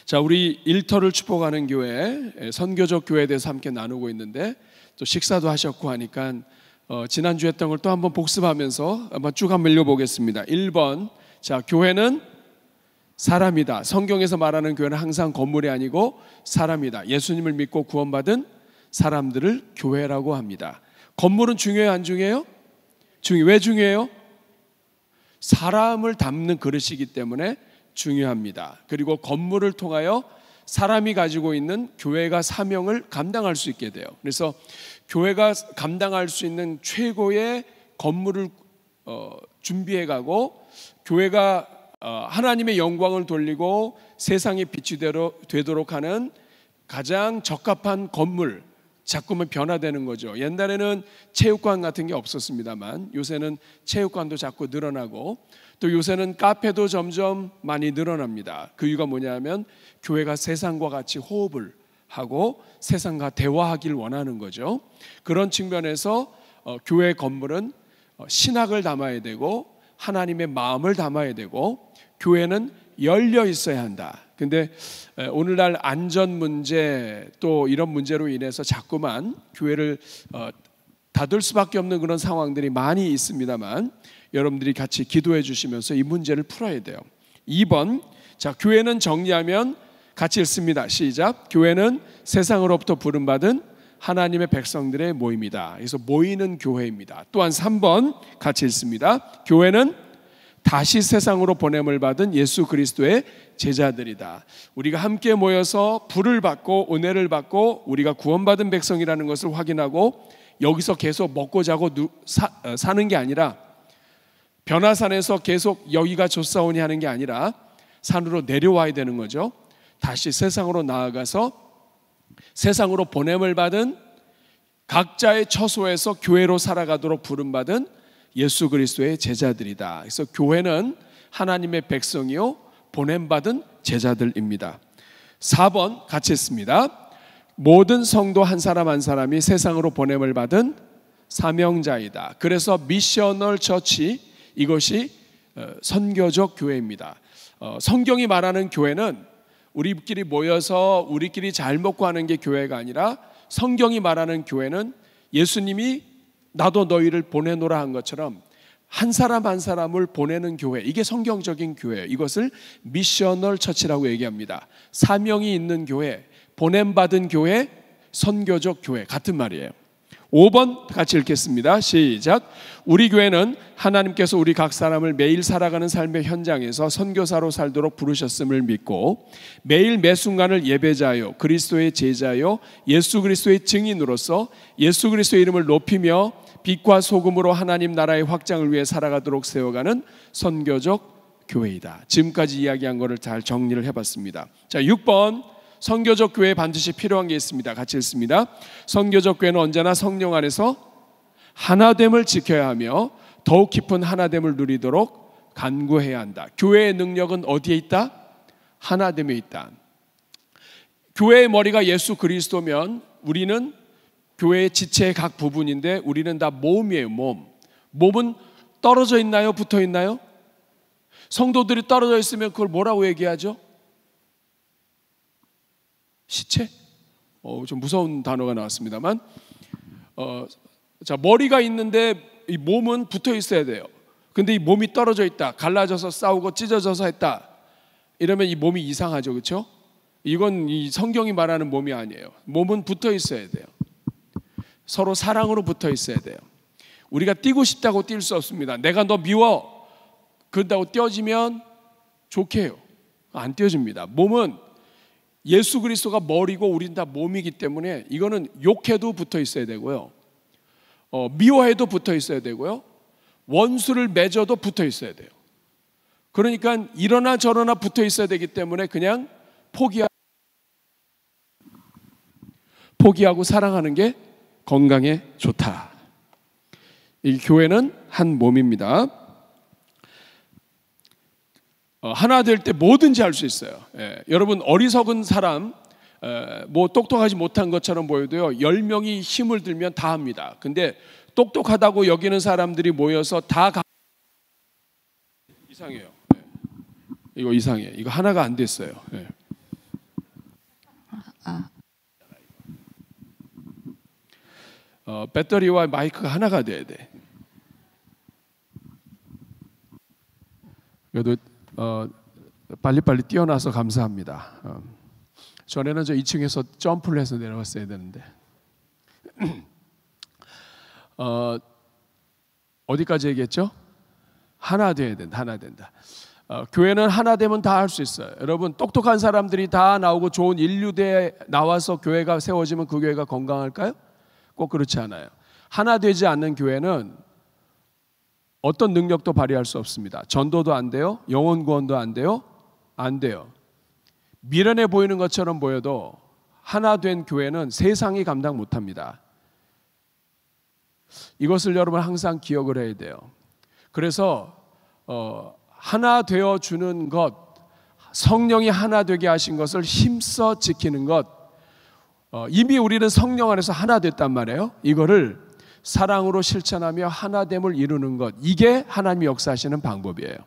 자, 우리 일터를 축복하는 교회, 선교적 교회에 대해서 함께 나누고 있는데 또 식사도 하셨고 하니까 지난주에 했던 걸 또 한번 복습하면서 한번 쭉 한번 읽어보겠습니다. 1번, 자, 교회는 사람이다. 성경에서 말하는 교회는 항상 건물이 아니고 사람이다. 예수님을 믿고 구원받은 사람들을 교회라고 합니다. 건물은 중요해요, 안 중요해요? 왜 중요해요? 사람을 담는 그릇이기 때문에 중요합니다. 그리고 건물을 통하여 사람이 가지고 있는 교회가 사명을 감당할 수 있게 돼요. 그래서 교회가 감당할 수 있는 최고의 건물을 준비해 가고, 교회가 하나님의 영광을 돌리고 세상의 빛이 되도록 하는 가장 적합한 건물, 자꾸만 변화되는 거죠. 옛날에는 체육관 같은 게 없었습니다만 요새는 체육관도 자꾸 늘어나고, 또 요새는 카페도 점점 많이 늘어납니다. 그 이유가 뭐냐면 교회가 세상과 같이 호흡을 하고 세상과 대화하길 원하는 거죠. 그런 측면에서 교회 건물은 신학을 담아야 되고 하나님의 마음을 담아야 되고, 교회는 열려 있어야 한다. 근데 오늘날 안전 문제 또 이런 문제로 인해서 자꾸만 교회를 닫을 수밖에 없는 그런 상황들이 많이 있습니다만, 여러분들이 같이 기도해 주시면서 이 문제를 풀어야 돼요. 2번, 자, 교회는 정리하면 같이 읽습니다. 시작. 교회는 세상으로부터 부름받은 하나님의 백성들의 모임이다. 그래서 모이는 교회입니다. 또한 3번 같이 읽습니다. 교회는 다시 세상으로 보냄을 받은 예수 그리스도의 제자들이다. 우리가 함께 모여서 불을 받고 은혜를 받고 우리가 구원받은 백성이라는 것을 확인하고 여기서 계속 먹고 자고 사는 게 아니라, 변화산에서 계속 여기가 좋사오니 하는 게 아니라 산으로 내려와야 되는 거죠. 다시 세상으로 나아가서 세상으로 보냄을 받은 각자의 처소에서 교회로 살아가도록 부름받은 예수 그리스도의 제자들이다. 그래서 교회는 하나님의 백성이요 보냄받은 제자들입니다. 4번 같이 했습니다. 모든 성도 한 사람 한 사람이 세상으로 보냄을 받은 사명자이다. 그래서 미셔널 처치, 이것이 선교적 교회입니다. 성경이 말하는 교회는 우리끼리 모여서 우리끼리 잘 먹고 하는 게 교회가 아니라, 성경이 말하는 교회는 예수님이 나도 너희를 보내노라 한 것처럼 한 사람 한 사람을 보내는 교회, 이게 성경적인 교회예요. 이것을 미셔널 처치라고 얘기합니다. 사명이 있는 교회, 보냄받은 교회, 선교적 교회, 같은 말이에요. 5번 같이 읽겠습니다. 시작. 우리 교회는 하나님께서 우리 각 사람을 매일 살아가는 삶의 현장에서 선교사로 살도록 부르셨음을 믿고 매일 매 순간을 예배자요 그리스도의 제자요 예수 그리스도의 증인으로서 예수 그리스도의 이름을 높이며 빛과 소금으로 하나님 나라의 확장을 위해 살아가도록 세워가는 선교적 교회이다. 지금까지 이야기한 것을 잘 정리를 해봤습니다. 자, 6번, 선교적 교회에 반드시 필요한 게 있습니다. 같이 읽습니다. 선교적 교회는 언제나 성령 안에서 하나됨을 지켜야 하며 더욱 깊은 하나됨을 누리도록 간구해야 한다. 교회의 능력은 어디에 있다? 하나됨에 있다. 교회의 머리가 예수 그리스도면 우리는 교회의 지체의 각 부분인데 우리는 다 몸이에요. 몸은 떨어져 있나요? 붙어 있나요? 성도들이 떨어져 있으면 그걸 뭐라고 얘기하죠? 시체? 좀 무서운 단어가 나왔습니다만, 자, 머리가 있는데 이 몸은 붙어 있어야 돼요. 근데 이 몸이 떨어져 있다, 갈라져서 싸우고 찢어져서 했다, 이러면 이 몸이 이상하죠, 그렇죠? 이건 이 성경이 말하는 몸이 아니에요. 몸은 붙어 있어야 돼요. 서로 사랑으로 붙어 있어야 돼요. 우리가 뛰고 싶다고 뛸 수 없습니다. 내가 너 미워 그런다고 뛰어지면 좋게 해요. 안 뛰어집니다. 몸은 예수 그리스도가 머리고 우린 다 몸이기 때문에 이거는 욕해도 붙어 있어야 되고요, 미워해도 붙어 있어야 되고요, 원수를 맺어도 붙어 있어야 돼요. 그러니까 이러나 저러나 붙어 있어야 되기 때문에 그냥 포기하고 사랑하는 게 건강에 좋다. 이 교회는 한 몸입니다. 하나 될 때 뭐든지 할 수 있어요. 여러분, 어리석은 사람, 뭐 똑똑하지 못한 것처럼 보여도요 10명이 힘을 들면 다 합니다. 근데 똑똑하다고 여기는 사람들이 모여서 다 이상해요. 이거 이상해. 이거 하나가 안 됐어요. 배터리와 마이크가 하나가 돼야 돼. 그래도 빨리빨리 뛰어나서 감사합니다. 전에는 저 2층에서 점프를 해서 내려갔어야 되는데 어디까지 얘기했죠? 하나 돼야 된다. 하나 된다. 교회는 하나 되면 다 할 수 있어요. 여러분, 똑똑한 사람들이 다 나오고 좋은 인류대에 나와서 교회가 세워지면 그 교회가 건강할까요? 꼭 그렇지 않아요. 하나 되지 않는 교회는 어떤 능력도 발휘할 수 없습니다. 전도도 안 돼요. 영혼 구원도 안 돼요. 안 돼요. 미련해 보이는 것처럼 보여도 하나 된 교회는 세상이 감당 못합니다. 이것을 여러분 항상 기억을 해야 돼요. 그래서 하나 되어 주는 것, 성령이 하나 되게 하신 것을 힘써 지키는 것, 이미 우리는 성령 안에서 하나 됐단 말이에요. 이거를 사랑으로 실천하며 하나됨을 이루는 것, 이게 하나님이 역사하시는 방법이에요.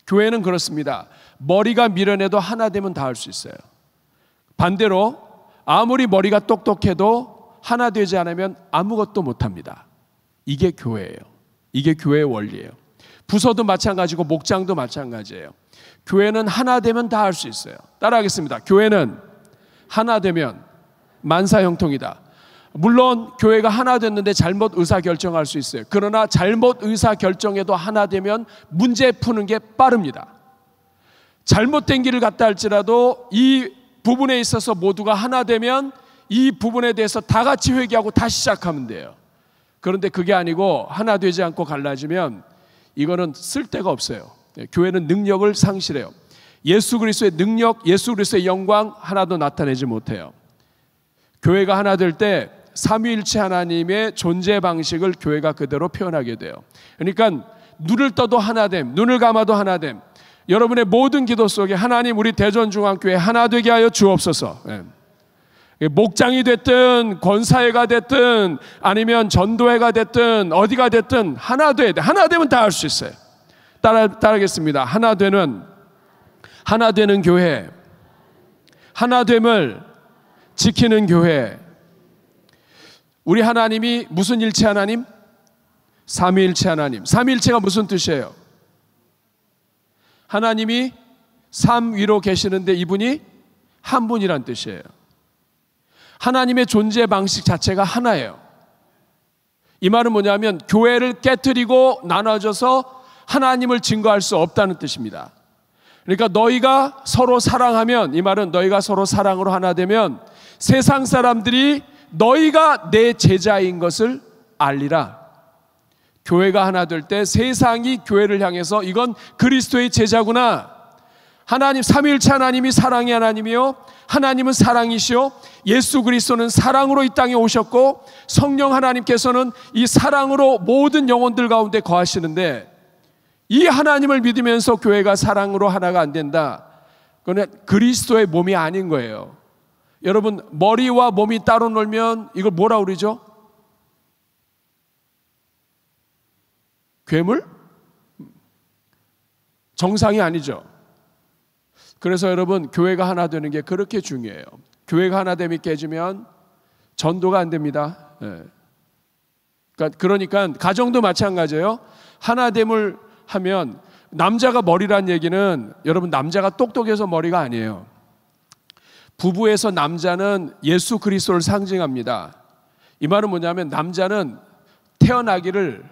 교회는 그렇습니다. 머리가 미련해도 하나 되면 다 할 수 있어요. 반대로 아무리 머리가 똑똑해도 하나 되지 않으면 아무것도 못합니다. 이게 교회예요. 이게 교회의 원리예요. 부서도 마찬가지고 목장도 마찬가지예요. 교회는 하나 되면 다 할 수 있어요. 따라하겠습니다. 교회는 하나 되면 만사형통이다. 물론 교회가 하나 됐는데 잘못 의사결정할 수 있어요. 그러나 잘못 의사결정해도 하나 되면 문제 푸는 게 빠릅니다. 잘못된 길을 갔다 할지라도 이 부분에 있어서 모두가 하나 되면 이 부분에 대해서 다 같이 회개하고 다시 시작하면 돼요. 그런데 그게 아니고 하나 되지 않고 갈라지면 이거는 쓸데가 없어요. 교회는 능력을 상실해요. 예수 그리스도의 능력, 예수 그리스도의 영광 하나도 나타내지 못해요. 교회가 하나 될 때 삼위일체 하나님의 존재 방식을 교회가 그대로 표현하게 돼요. 그러니까 눈을 떠도 하나됨, 눈을 감아도 하나됨. 여러분의 모든 기도 속에 하나님 우리 대전중앙교회 하나 되게 하여 주옵소서. 목장이 됐든 권사회가 됐든 아니면 전도회가 됐든 어디가 됐든 하나 돼야 돼. 하나 되면 다 할 수 있어요. 따라하겠습니다. 하나 되는 교회, 하나됨을 지키는 교회. 우리 하나님이 무슨 일체 하나님? 삼위일체 하나님. 삼위일체가 무슨 뜻이에요? 하나님이 삼 위로 계시는데 이분이 한 분이란 뜻이에요. 하나님의 존재 방식 자체가 하나예요. 이 말은 뭐냐면 교회를 깨트리고 나눠져서 하나님을 증거할 수 없다는 뜻입니다. 그러니까 너희가 서로 사랑하면, 이 말은 너희가 서로 사랑으로 하나 되면 세상 사람들이 너희가 내 제자인 것을 알리라. 교회가 하나 될 때 세상이 교회를 향해서 이건 그리스도의 제자구나. 하나님 삼위일체 하나님이 사랑의 하나님이요, 하나님은 사랑이시요, 예수 그리스도는 사랑으로 이 땅에 오셨고 성령 하나님께서는 이 사랑으로 모든 영혼들 가운데 거하시는데, 이 하나님을 믿으면서 교회가 사랑으로 하나가 안 된다. 그건 그리스도의 몸이 아닌 거예요. 여러분, 머리와 몸이 따로 놀면 이걸 뭐라 그러죠? 괴물? 정상이 아니죠. 그래서 여러분, 교회가 하나 되는 게 그렇게 중요해요. 교회가 하나됨이 깨지면 전도가 안 됩니다. 그러니까 가정도 마찬가지예요. 하나됨을 하면, 남자가 머리란 얘기는 여러분 남자가 똑똑해서 머리가 아니에요. 부부에서 남자는 예수 그리스도를 상징합니다. 이 말은 뭐냐면 남자는 태어나기를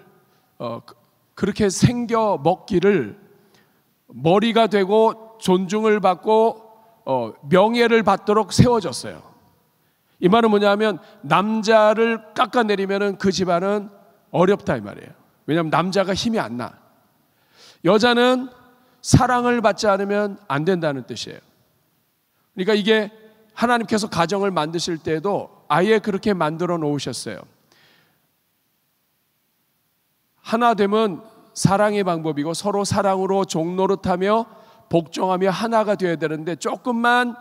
그렇게 생겨 먹기를 머리가 되고 존중을 받고 명예를 받도록 세워졌어요. 이 말은 뭐냐면 남자를 깎아내리면 그 집안은 어렵다 이 말이에요. 왜냐하면 남자가 힘이 안 나. 여자는 사랑을 받지 않으면 안 된다는 뜻이에요. 그러니까 이게 하나님께서 가정을 만드실 때에도 아예 그렇게 만들어 놓으셨어요. 하나됨은 사랑의 방법이고 서로 사랑으로 종노릇하며 복종하며 하나가 되어야 되는데, 조금만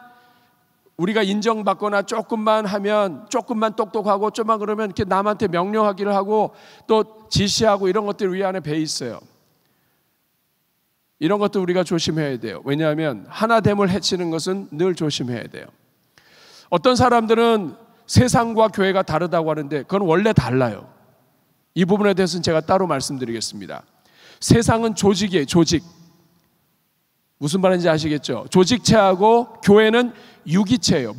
우리가 인정받거나 조금만 하면, 조금만 똑똑하고 좀만 그러면 이렇게 남한테 명령하기를 하고 또 지시하고 이런 것들이 우리 안에 배어 있어요. 이런 것도 우리가 조심해야 돼요. 왜냐하면 하나됨을 해치는 것은 늘 조심해야 돼요. 어떤 사람들은 세상과 교회가 다르다고 하는데 그건 원래 달라요. 이 부분에 대해서는 제가 따로 말씀드리겠습니다. 세상은 조직이에요. 조직. 무슨 말인지 아시겠죠? 조직체하고 교회는 유기체예요.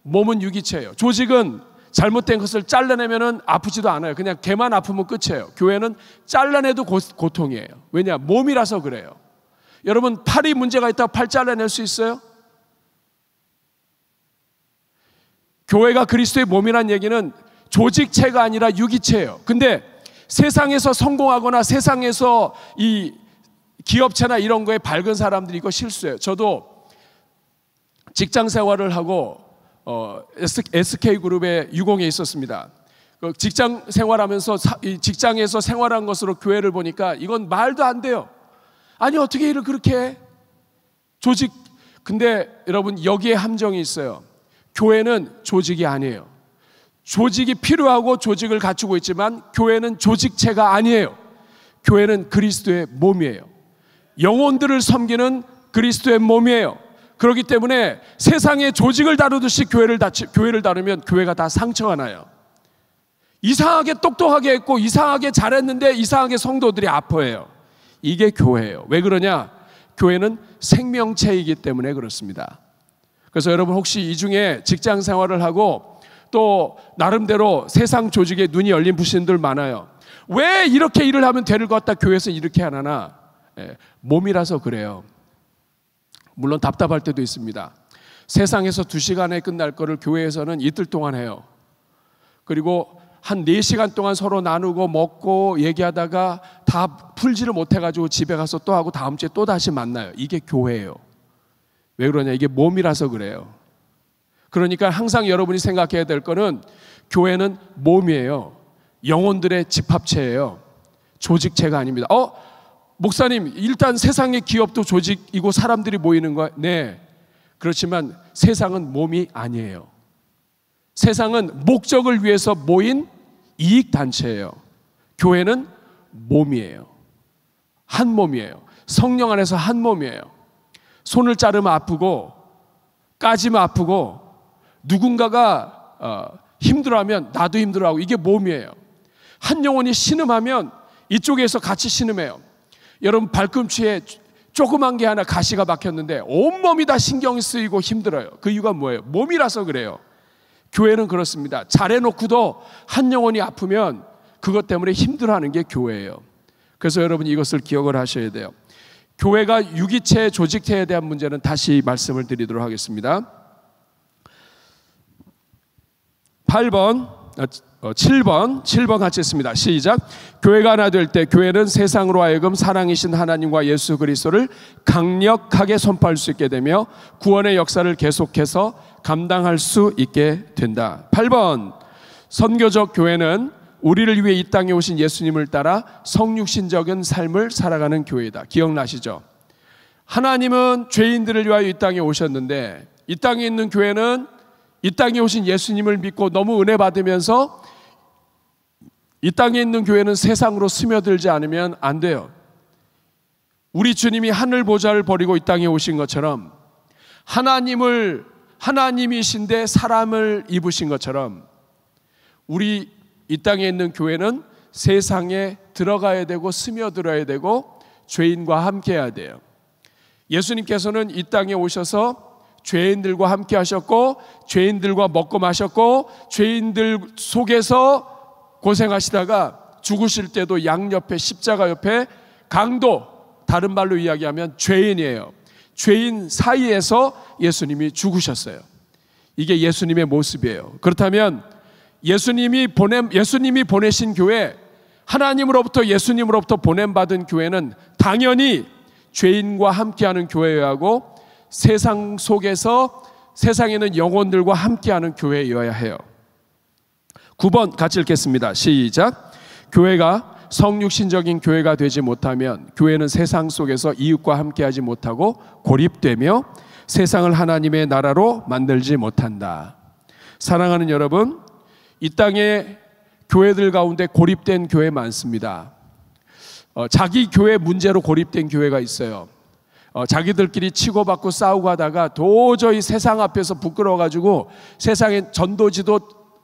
몸은 유기체예요. 조직은 잘못된 것을 잘라내면 아프지도 않아요. 그냥 걔만 아프면 끝이에요. 교회는 잘라내도 고통이에요. 왜냐? 몸이라서 그래요. 여러분, 팔이 문제가 있다고 팔 잘라낼 수 있어요? 교회가 그리스도의 몸이란 얘기는 조직체가 아니라 유기체예요. 근데 세상에서 성공하거나 세상에서 이 기업체나 이런 거에 밝은 사람들이 이거 실수예요. 저도 직장 생활을 하고 SK그룹의 유공에 있었습니다. 직장 생활하면서 직장에서 생활한 것으로 교회를 보니까 이건 말도 안 돼요. 아니 어떻게 일을 그렇게 해? 조직. 근데 여러분 여기에 함정이 있어요. 교회는 조직이 아니에요. 조직이 필요하고 조직을 갖추고 있지만 교회는 조직체가 아니에요. 교회는 그리스도의 몸이에요. 영혼들을 섬기는 그리스도의 몸이에요. 그렇기 때문에 세상의 조직을 다루듯이 교회를 다루면 교회가 다 상처가 나요. 이상하게 똑똑하게 했고 이상하게 잘했는데 이상하게 성도들이 아파해요. 이게 교회예요. 왜 그러냐? 교회는 생명체이기 때문에 그렇습니다. 그래서 여러분 혹시 이 중에 직장 생활을 하고 또 나름대로 세상 조직에 눈이 열린 부신들 많아요. 왜 이렇게 일을 하면 되는 것 같다 교회에서 이렇게 안 하나? 몸이라서 그래요. 물론 답답할 때도 있습니다. 세상에서 2시간에 끝날 거를 교회에서는 이틀 동안 해요. 그리고 한 4시간 동안 서로 나누고 먹고 얘기하다가 다 풀지를 못해가지고 집에 가서 또 하고 다음 주에 또 다시 만나요. 이게 교회예요. 왜 그러냐? 이게 몸이라서 그래요. 그러니까 항상 여러분이 생각해야 될 거는 교회는 몸이에요. 영혼들의 집합체예요. 조직체가 아닙니다. 목사님, 일단 세상의 기업도 조직이고 사람들이 모이는 거예요. 네. 그렇지만 세상은 몸이 아니에요. 세상은 목적을 위해서 모인 이익단체예요. 교회는 몸이에요. 한 몸이에요. 성령 안에서 한 몸이에요. 손을 자르면 아프고 까지면 아프고 누군가가 힘들어하면 나도 힘들어하고 이게 몸이에요. 한 영혼이 신음하면 이쪽에서 같이 신음해요. 여러분 발꿈치에 조그만 게 하나 가시가 박혔는데 온몸이 다 신경이 쓰이고 힘들어요. 그 이유가 뭐예요? 몸이라서 그래요. 교회는 그렇습니다. 잘해놓고도 한 영혼이 아프면 그것 때문에 힘들어하는 게 교회예요. 그래서 여러분 이것을 기억을 하셔야 돼요. 교회가 유기체, 조직체에 대한 문제는 다시 말씀을 드리도록 하겠습니다. 7번 같이 했습니다. 시작. 교회가 하나 될 때 교회는 세상으로 하여금 사랑이신 하나님과 예수 그리스도를 강력하게 선포할 수 있게 되며 구원의 역사를 계속해서 감당할 수 있게 된다. 8번 선교적 교회는 우리를 위해 이 땅에 오신 예수님을 따라 성육신적인 삶을 살아가는 교회다. 기억나시죠? 하나님은 죄인들을 위하여 이 땅에 오셨는데 이 땅에 있는 교회는 이 땅에 오신 예수님을 믿고 너무 은혜 받으면서 이 땅에 있는 교회는 세상으로 스며들지 않으면 안 돼요. 우리 주님이 하늘 보좌를 버리고 이 땅에 오신 것처럼 하나님이신데 사람을 입으신 것처럼 우리 이 땅에 있는 교회는 세상에 들어가야 되고 스며들어야 되고 죄인과 함께 해야 돼요. 예수님께서는 이 땅에 오셔서 죄인들과 함께 하셨고 죄인들과 먹고 마셨고 죄인들 속에서 고생하시다가 죽으실 때도 양옆에 십자가 옆에 강도, 다른 말로 이야기하면 죄인이에요. 죄인 사이에서 예수님이 죽으셨어요. 이게 예수님의 모습이에요. 그렇다면 예수님이 보내신 교회, 하나님으로부터 예수님으로부터 보냄받은 교회는 당연히 죄인과 함께하는 교회여야 하고 세상 속에서 세상에는 영혼들과 함께하는 교회여야 해요. 9번 같이 읽겠습니다. 시작. 교회가 성육신적인 교회가 되지 못하면 교회는 세상 속에서 이웃과 함께하지 못하고 고립되며 세상을 하나님의 나라로 만들지 못한다. 사랑하는 여러분, 이 땅에 교회들 가운데 고립된 교회 많습니다. 자기 교회 문제로 고립된 교회가 있어요. 자기들끼리 치고받고 싸우고 하다가 도저히 세상 앞에서 부끄러워가지고 세상에 전도지도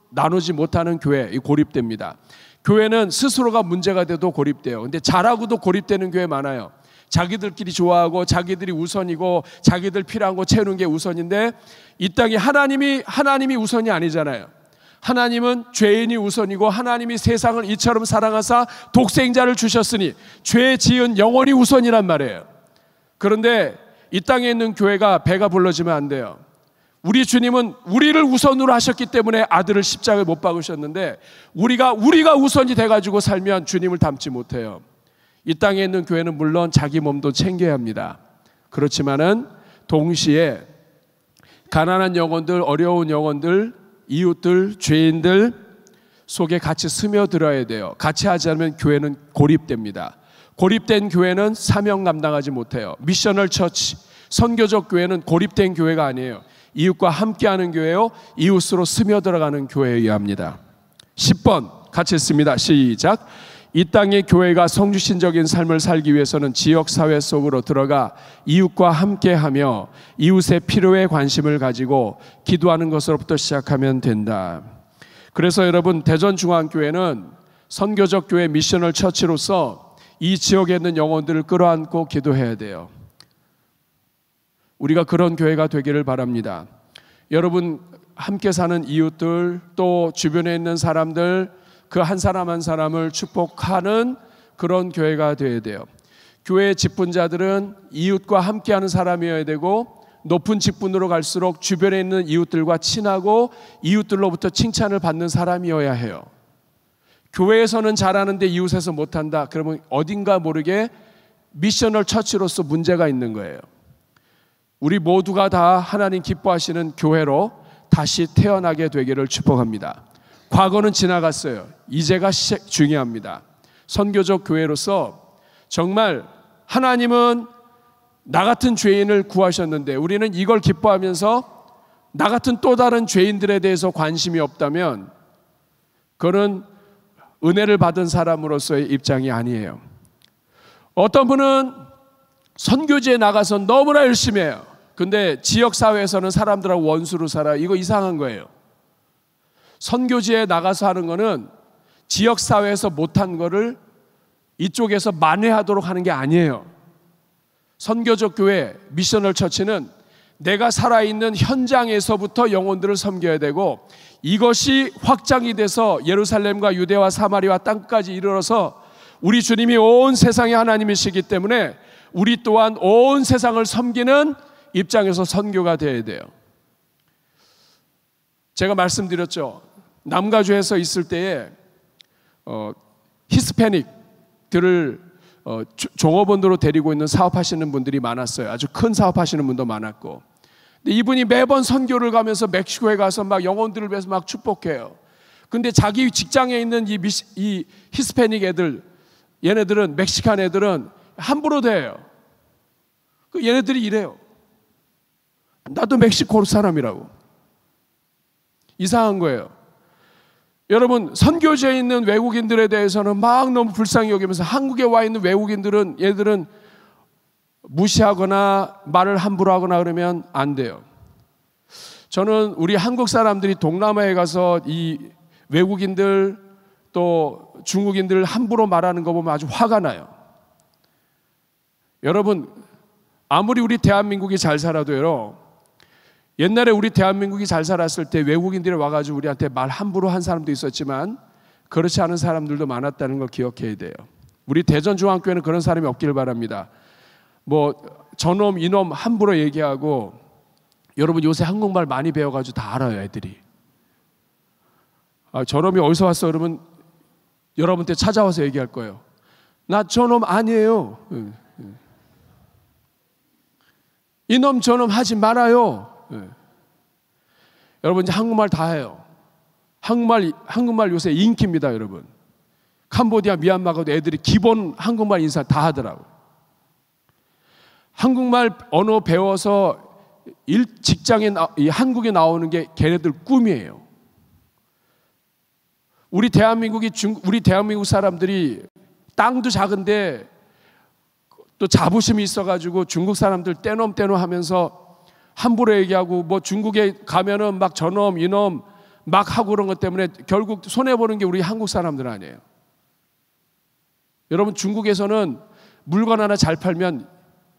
나누지 못하는 교회, 고립됩니다. 교회는 스스로가 문제가 돼도 고립돼요. 근데 잘하고도 고립되는 교회 많아요. 자기들끼리 좋아하고 자기들이 우선이고 자기들 필요한 거 채우는 게 우선인데, 이 땅에 하나님이 우선이 아니잖아요. 하나님은 죄인이 우선이고 하나님이 세상을 이처럼 사랑하사 독생자를 주셨으니 죄 지은 영혼이 우선이란 말이에요. 그런데 이 땅에 있는 교회가 배가 불러지면 안 돼요. 우리 주님은 우리를 우선으로 하셨기 때문에 아들을 십자가에 못 박으셨는데, 우리가 우선이 돼가지고 살면 주님을 닮지 못해요. 이 땅에 있는 교회는 물론 자기 몸도 챙겨야 합니다. 그렇지만은 동시에 가난한 영혼들, 어려운 영혼들, 이웃들, 죄인들 속에 같이 스며들어야 돼요. 같이 하지 않으면 교회는 고립됩니다. 고립된 교회는 사명 감당하지 못해요. 미셔널 처치, 선교적 교회는 고립된 교회가 아니에요. 이웃과 함께하는 교회요, 이웃으로 스며들어가는 교회여야 합니다. 10번 같이 했습니다. 시작. 이 땅의 교회가 성주신적인 삶을 살기 위해서는 지역사회 속으로 들어가 이웃과 함께하며 이웃의 필요에 관심을 가지고 기도하는 것으로부터 시작하면 된다. 그래서 여러분, 대전중앙교회는 선교적 교회 미셔널 처치로서 이 지역에 있는 영혼들을 끌어안고 기도해야 돼요. 우리가 그런 교회가 되기를 바랍니다. 여러분, 함께 사는 이웃들, 또 주변에 있는 사람들, 그 한 사람 한 사람을 축복하는 그런 교회가 되어야 돼요. 교회의 직분자들은 이웃과 함께하는 사람이어야 되고, 높은 직분으로 갈수록 주변에 있는 이웃들과 친하고 이웃들로부터 칭찬을 받는 사람이어야 해요. 교회에서는 잘하는데 이웃에서 못한다, 그러면 어딘가 모르게 미셔널 처치로서 문제가 있는 거예요. 우리 모두가 다 하나님 기뻐하시는 교회로 다시 태어나게 되기를 축복합니다. 과거는 지나갔어요. 이제가 중요합니다. 선교적 교회로서 정말 하나님은 나 같은 죄인을 구하셨는데, 우리는 이걸 기뻐하면서 나 같은 또 다른 죄인들에 대해서 관심이 없다면 그건 은혜를 받은 사람으로서의 입장이 아니에요. 어떤 분은 선교지에 나가서 너무나 열심히 해요. 근데 지역사회에서는 사람들하고 원수로 살아요. 이거 이상한 거예요. 선교지에 나가서 하는 거는 지역사회에서 못한 거를 이쪽에서 만회하도록 하는 게 아니에요. 선교적 교회, 미셔널 처치는 내가 살아있는 현장에서부터 영혼들을 섬겨야 되고, 이것이 확장이 돼서 예루살렘과 유대와 사마리아 땅까지 이르러서 우리 주님이 온 세상의 하나님이시기 때문에 우리 또한 온 세상을 섬기는 입장에서 선교가 되어야 돼요. 제가 말씀드렸죠. 남가주에서 있을 때에 히스패닉들을 종업원으로 데리고 있는 사업하시는 분들이 많았어요. 아주 큰 사업하시는 분도 많았고. 근데 이분이 매번 선교를 가면서 멕시코에 가서 막 영혼들을 위해서 막 축복해요. 근데 자기 직장에 있는 이 히스패닉 애들, 얘네들은, 멕시칸 애들은 함부로 대해요. 얘네들이 이래요. 나도 멕시코 사람이라고. 이상한 거예요. 여러분, 선교지에 있는 외국인들에 대해서는 막 너무 불쌍히 여기면서, 한국에 와 있는 외국인들은 얘들은 무시하거나 말을 함부로 하거나 그러면 안 돼요. 저는 우리 한국 사람들이 동남아에 가서 이 외국인들 또 중국인들 함부로 말하는 거 보면 아주 화가 나요. 여러분, 아무리 우리 대한민국이 잘 살아도요, 옛날에 우리 대한민국이 잘 살았을 때 외국인들이 와가지고 우리한테 말 함부로 한 사람도 있었지만 그렇지 않은 사람들도 많았다는 걸 기억해야 돼요. 우리 대전중앙교회는 그런 사람이 없기를 바랍니다. 뭐 저놈 이놈 함부로 얘기하고, 여러분 요새 한국말 많이 배워가지고 다 알아요, 애들이. 저놈이 어디서 왔어? 그러면 여러분한테 찾아와서 얘기할 거예요. 나 저놈 아니에요. 이놈 저놈 하지 말아요. 여러분, 이제 한국말 다 해요. 한국말 요새 인기입니다, 여러분. 캄보디아, 미얀마 가도 애들이 기본 한국말 인사 다 하더라고요. 한국말 언어 배워서 직장에 한국에 나오는 게 걔네들 꿈이에요. 우리 대한민국 사람들이 땅도 작은데 또 자부심이 있어가지고 중국 사람들 떼놈 하면서 함부로 얘기하고 뭐 중국에 가면은 막 저놈 이놈 막 하고 그런 것 때문에 결국 손해보는 게 우리 한국 사람들 아니에요. 여러분, 중국에서는 물건 하나 잘 팔면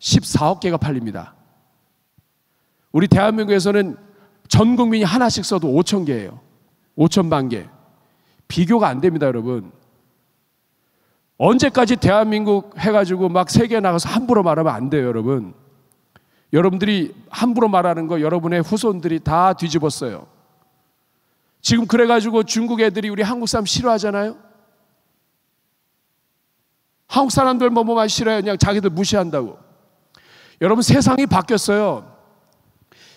14억 개가 팔립니다. 우리 대한민국에서는 전 국민이 하나씩 써도 5천 개예요. 5천만 개. 비교가 안 됩니다, 여러분. 언제까지 대한민국 해가지고 막 세계 나가서 함부로 말하면 안 돼요, 여러분. 여러분들이 함부로 말하는 거 여러분의 후손들이 다 뒤집었어요. 지금 그래가지고 중국 애들이 우리 한국 사람 싫어하잖아요. 한국 사람들 뭐만 싫어해요. 그냥 자기들 무시한다고. 여러분, 세상이 바뀌었어요.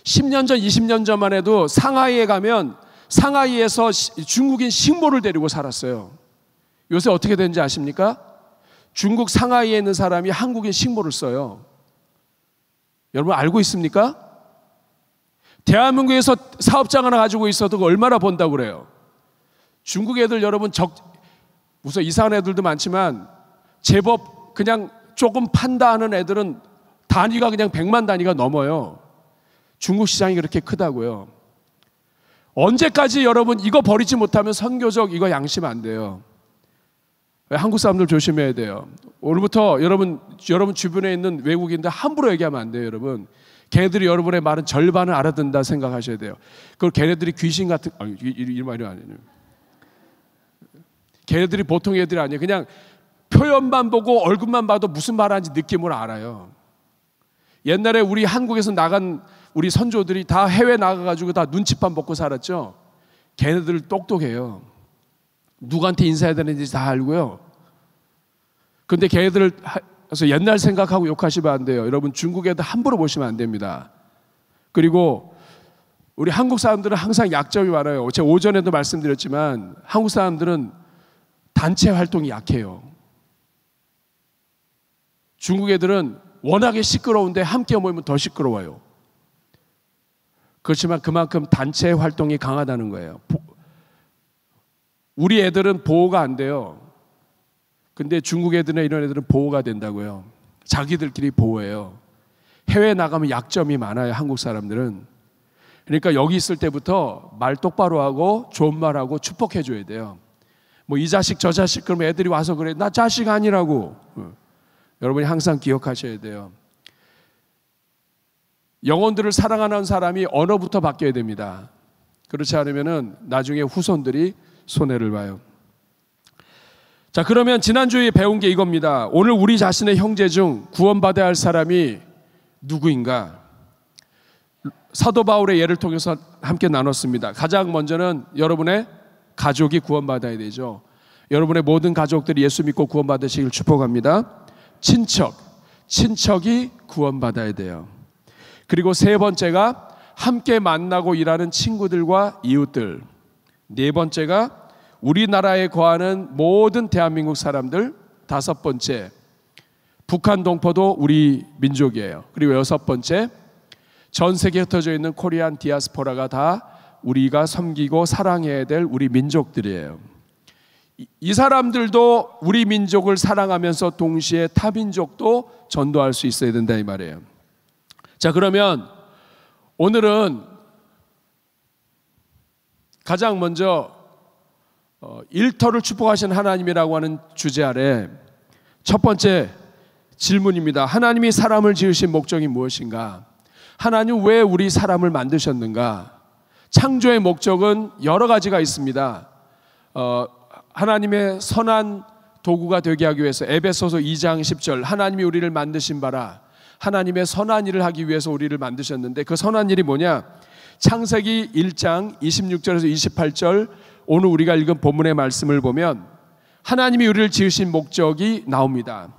10년 전, 20년 전만 해도 상하이에 가면 상하이에서 중국인 식모를 데리고 살았어요. 요새 어떻게 되는지 아십니까? 중국 상하이에 있는 사람이 한국인 식모를 써요. 여러분 알고 있습니까? 대한민국에서 사업장 하나 가지고 있어도 얼마나 번다고 그래요. 중국 애들 여러분 우선 이상한 애들도 많지만 제법 그냥 조금 판다 하는 애들은 단위가 그냥 100만 단위가 넘어요. 중국 시장이 그렇게 크다고요. 언제까지 여러분 이거 버리지 못하면 선교적 이거 양심 안 돼요. 한국 사람들 조심해야 돼요. 오늘부터 여러분 주변에 있는 외국인들 함부로 얘기하면 안 돼요, 여러분. 걔네들이 여러분의 말은 절반을 알아듣는다 생각하셔야 돼요. 그걸 걔네들이 귀신 같은 이 말이 아니에요. 걔네들이 보통 애들이 아니에요. 그냥 표현만 보고 얼굴만 봐도 무슨 말하는지 느낌으로 알아요. 옛날에 우리 한국에서 나간 우리 선조들이 다 해외 나가가지고 다 눈칫밥 먹고 살았죠. 걔네들 똑똑해요. 누구한테 인사해야 되는지 다 알고요. 근데 걔네들을 그래서 옛날 생각하고 욕하시면 안 돼요. 여러분, 중국 애들 함부로 보시면 안 됩니다. 그리고 우리 한국 사람들은 항상 약점이 많아요. 제가 오전에도 말씀드렸지만 한국 사람들은 단체 활동이 약해요. 중국 애들은 워낙에 시끄러운데 함께 모이면 더 시끄러워요. 그렇지만 그만큼 단체 활동이 강하다는 거예요. 우리 애들은 보호가 안 돼요. 근데 중국 애들이나 이런 애들은 보호가 된다고요. 자기들끼리 보호해요. 해외 나가면 약점이 많아요, 한국 사람들은. 그러니까 여기 있을 때부터 말 똑바로 하고 좋은 말하고 축복해 줘야 돼요. 뭐 이 자식 저 자식 그러면 애들이 와서 그래. 나 자식 아니라고. 여러분이 항상 기억하셔야 돼요. 영혼들을 사랑하는 사람이 언어부터 바뀌어야 됩니다. 그렇지 않으면 나중에 후손들이 손해를 봐요. 자, 그러면 지난주에 배운 게 이겁니다. 오늘 우리 자신의 형제 중 구원받아야 할 사람이 누구인가? 사도 바울의 예를 통해서 함께 나눴습니다. 가장 먼저는 여러분의 가족이 구원받아야 되죠. 여러분의 모든 가족들이 예수 믿고 구원받으시길 축복합니다. 친척이 구원받아야 돼요. 그리고 세 번째가 함께 만나고 일하는 친구들과 이웃들. 네 번째가 우리나라에 거하는 모든 대한민국 사람들. 다섯 번째, 북한 동포도 우리 민족이에요. 그리고 여섯 번째, 전 세계에 흩어져 있는 코리안 디아스포라가 다 우리가 섬기고 사랑해야 될 우리 민족들이에요. 이 사람들도 우리 민족을 사랑하면서 동시에 타 민족도 전도할 수 있어야 된다 이 말이에요. 자, 그러면 오늘은 가장 먼저 일터를 축복하신 하나님이라고 하는 주제 아래 첫 번째 질문입니다. 하나님이 사람을 지으신 목적이 무엇인가? 하나님 왜 우리 사람을 만드셨는가? 창조의 목적은 여러 가지가 있습니다. 하나님의 선한 도구가 되게 하기 위해서 에베소서 2장 10절 하나님이 우리를 만드신 바라 하나님의 선한 일을 하기 위해서 우리를 만드셨는데 그 선한 일이 뭐냐? 창세기 1장 26절에서 28절 오늘 우리가 읽은 본문의 말씀을 보면 하나님이 우리를 지으신 목적이 나옵니다.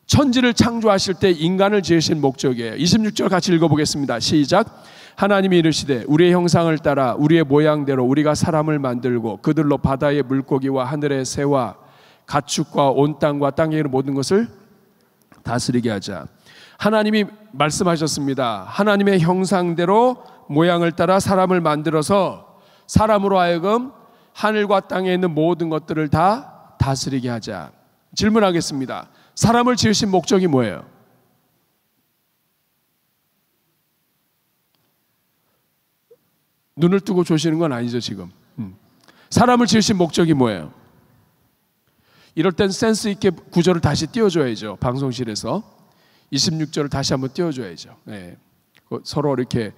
천지를 창조하실 때 인간을 지으신 목적이에요. 26절 같이 읽어보겠습니다. 시작. 하나님이 이르시되 우리의 형상을 따라 우리의 모양대로 우리가 사람을 만들고 그들로 바다의 물고기와 하늘의 새와 가축과 온 땅과 땅에 있는 모든 것을 다스리게 하자. 하나님이 말씀하셨습니다. 하나님의 형상대로 모양을 따라 사람을 만들어서 사람으로 하여금 하늘과 땅에 있는 모든 것들을 다 다스리게 하자. 질문하겠습니다. 사람을 지으신 목적이 뭐예요? 눈을 뜨고 조시는 건 아니죠 지금. 사람을 지으신 목적이 뭐예요? 이럴 땐 센스 있게 구절을 다시 띄워줘야죠. 방송실에서 26절을 다시 한번 띄워줘야죠. 네. 서로 이렇게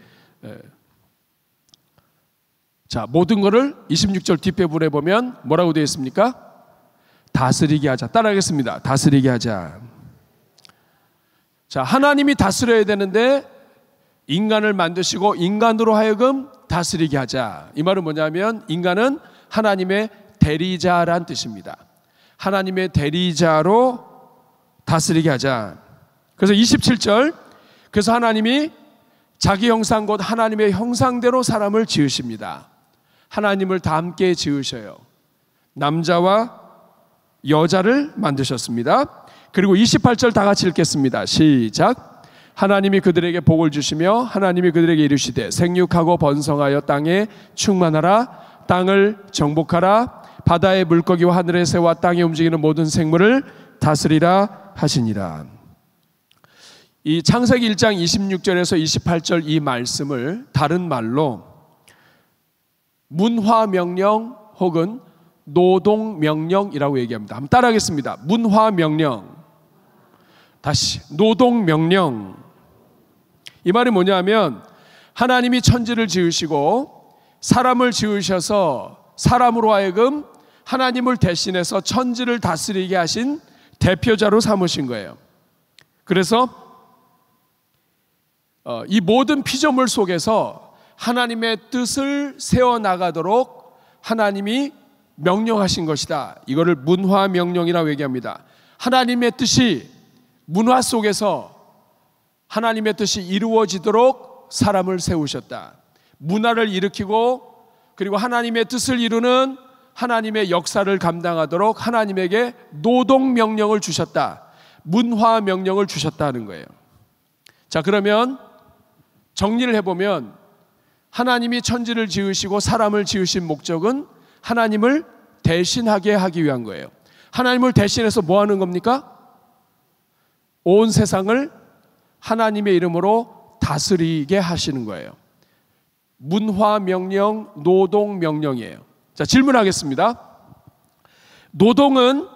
자, 모든 것을 26절 뒷배분에 보면 뭐라고 되어 있습니까? 다스리게 하자. 따라하겠습니다. 다스리게 하자. 자, 하나님이 다스려야 되는데 인간을 만드시고 인간으로 하여금 다스리게 하자. 이 말은 뭐냐면 인간은 하나님의 대리자란 뜻입니다. 하나님의 대리자로 다스리게 하자. 그래서 27절, 그래서 하나님이 자기 형상 곧 하나님의 형상대로 사람을 지으십니다. 하나님을 다 함께 지으셔요. 남자와 여자를 만드셨습니다. 그리고 28절 다 같이 읽겠습니다. 시작. 하나님이 그들에게 복을 주시며 하나님이 그들에게 이르시되 생육하고 번성하여 땅에 충만하라. 땅을 정복하라. 바다의 물고기와 하늘의 새와 땅에 움직이는 모든 생물을 다스리라 하시니라. 이 창세기 1장 26절에서 28절 이 말씀을 다른 말로 문화명령 혹은 노동명령이라고 얘기합니다. 한번 따라하겠습니다. 문화명령, 다시 노동명령. 이 말이 뭐냐면 하나님이 천지를 지으시고 사람을 지으셔서 사람으로 하여금 하나님을 대신해서 천지를 다스리게 하신 대표자로 삼으신 거예요. 그래서 이 모든 피조물 속에서 하나님의 뜻을 세워나가도록 하나님이 명령하신 것이다. 이거를 문화명령이라고 얘기합니다. 하나님의 뜻이 문화 속에서 하나님의 뜻이 이루어지도록 사람을 세우셨다. 문화를 일으키고 그리고 하나님의 뜻을 이루는 하나님의 역사를 감당하도록 하나님에게 노동명령을 주셨다. 문화명령을 주셨다는 거예요. 자, 그러면 정리를 해보면 하나님이 천지를 지으시고 사람을 지으신 목적은 하나님을 대신하게 하기 위한 거예요. 하나님을 대신해서 뭐 하는 겁니까? 온 세상을 하나님의 이름으로 다스리게 하시는 거예요. 문화명령, 노동명령이에요. 자, 질문하겠습니다. 노동은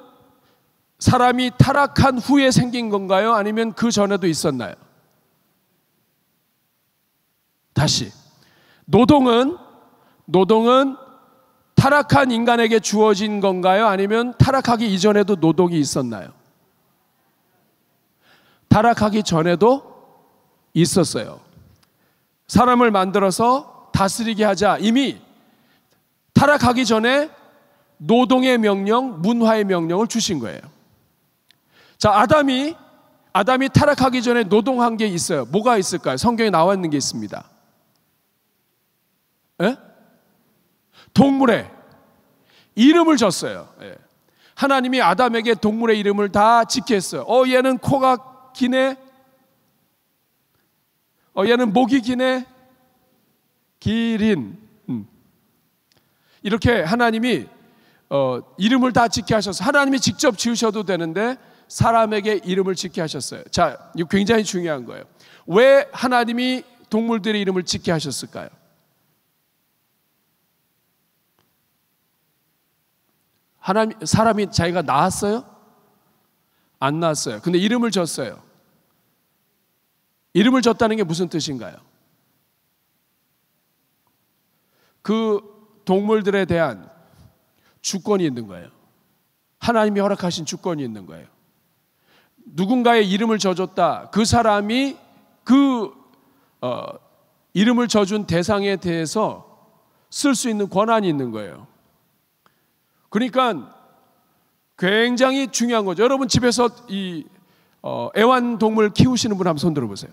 사람이 타락한 후에 생긴 건가요? 아니면 그 전에도 있었나요? 다시, 노동은 타락한 인간에게 주어진 건가요? 아니면 타락하기 이전에도 노동이 있었나요? 타락하기 전에도 있었어요. 사람을 만들어서 다스리게 하자. 이미 타락하기 전에 노동의 명령, 문화의 명령을 주신 거예요. 자, 아담이 타락하기 전에 노동한 게 있어요. 뭐가 있을까요? 성경에 나와 있는 게 있습니다. 에? 동물의 이름을 줬어요. 예. 하나님이 아담에게 동물의 이름을 다 짓게 했어요. 얘는 코가 기네. 얘는 목이 기네. 기린. 이렇게 하나님이 이름을 다 짓게 하셔서 하나님이 직접 지으셔도 되는데 사람에게 이름을 짓게 하셨어요. 자, 이거 굉장히 중요한 거예요. 왜 하나님이 동물들의 이름을 짓게 하셨을까요? 사람이 자기가 낳았어요? 안 낳았어요. 근데 이름을 줬어요. 이름을 줬다는 게 무슨 뜻인가요? 그 동물들에 대한 주권이 있는 거예요. 하나님이 허락하신 주권이 있는 거예요. 누군가의 이름을 져줬다. 그 사람이 그 이름을 져준 대상에 대해서 쓸 수 있는 권한이 있는 거예요. 그러니까 굉장히 중요한 거죠. 여러분 집에서 이 애완동물 키우시는 분 한번 손 들어보세요.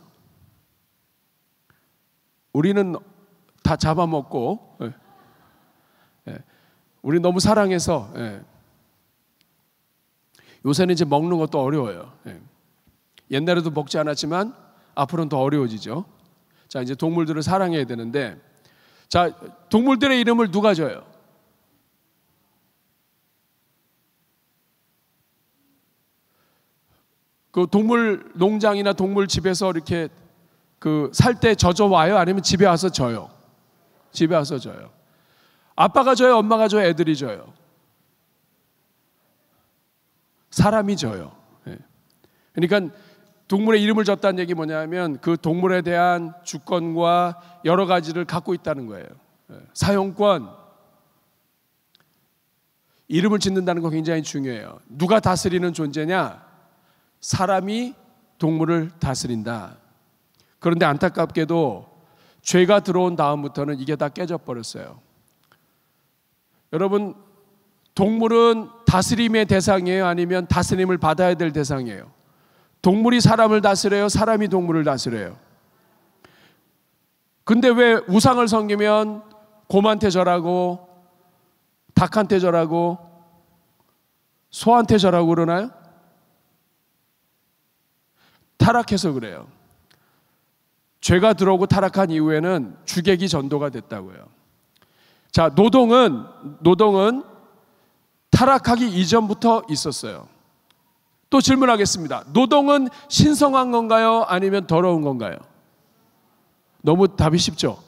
우리는 다 잡아먹고, 우리 너무 사랑해서, 요새는 이제 먹는 것도 어려워요. 옛날에도 먹지 않았지만 앞으로는 더 어려워지죠. 자, 이제 동물들을 사랑해야 되는데, 자, 동물들의 이름을 누가 줘요? 그 동물 농장이나 동물 집에서 이렇게 그 살 때 젖어와요? 아니면 집에 와서 져요? 집에 와서 져요. 아빠가 져요, 엄마가 져요, 애들이 져요. 사람이 져요. 그러니까 동물의 이름을 졌다는 얘기 뭐냐면 그 동물에 대한 주권과 여러 가지를 갖고 있다는 거예요. 사용권. 이름을 짓는다는 거 굉장히 중요해요. 누가 다스리는 존재냐? 사람이 동물을 다스린다. 그런데 안타깝게도 죄가 들어온 다음부터는 이게 다 깨져버렸어요. 여러분, 동물은 다스림의 대상이에요? 아니면 다스림을 받아야 될 대상이에요? 동물이 사람을 다스려요? 사람이 동물을 다스려요? 근데 왜 우상을 섬기면 곰한테 절하고 닭한테 절하고 소한테 절하고 그러나요? 타락해서 그래요. 죄가 들어오고 타락한 이후에는 주객이 전도가 됐다고요. 자, 노동은 타락하기 이전부터 있었어요. 또 질문하겠습니다. 노동은 신성한 건가요? 아니면 더러운 건가요? 너무 답이 쉽죠?